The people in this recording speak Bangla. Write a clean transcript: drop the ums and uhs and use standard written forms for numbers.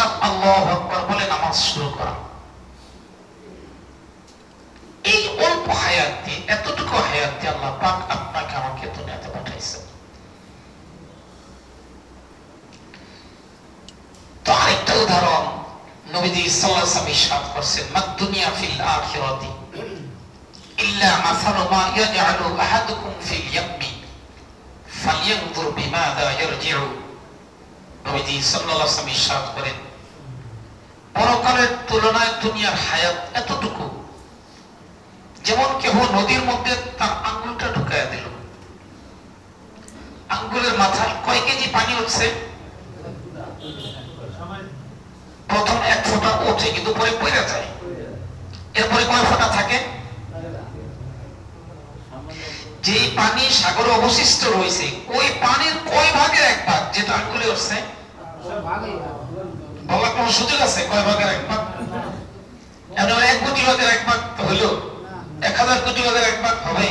সাথ আল্লাহু আকবার বলে নামাজ শুরু করা। এই অল্প হায়াত দিয়ে, এতটুকু হায়াত দিয়ে আল্লাহ পাক আপনাকে আমাকে দুনিয়াতে পাঠাইছেন। তো আরেকটা উদাহরণ নবীজি সাল্লাল্লাহু আলাইহি ওয়াসাল্লাম ইরশাদ করেছেন, মাদ দুনিয়া ফিল আখিরাতি ইল্লা মাসালু মা ইয়াজআলু আহাদুকুম ফিল ইয়াম্মি ফালইয়ানজুর বিমাযা ইয়ারজিউ। নবীজি সাল্লাল্লাহু আলাইহি ওয়াসাল্লাম ইরশাদ করেন, পরকালের তুলনায় দুনিয়ার হায়াত এতটুকু যেমন কেহ নদীর মধ্যে তার আঙ্গুলটা ঢুকায় দিল, আঙ্গুলের মাথায় কয় কেজি পানি উঠছে? প্রথম এক ফোঁটা ওঠে কিন্তু পরে পড়ে যায়, এরপরে কয় ফোঁটা থাকে? যে পানি সাগরে অবশিষ্ট রয়েছে ওই পানির কয় ভাগের এক ভাগ যেটা আঙ্গুলে উঠছে? বলার কোন সুযোগ আছে? কয় ভাগের এক ভাগ? এক কোটি ভাগের এক ভাগ হইল? 1000 কোটি ভাগের এক ভাগ হবে?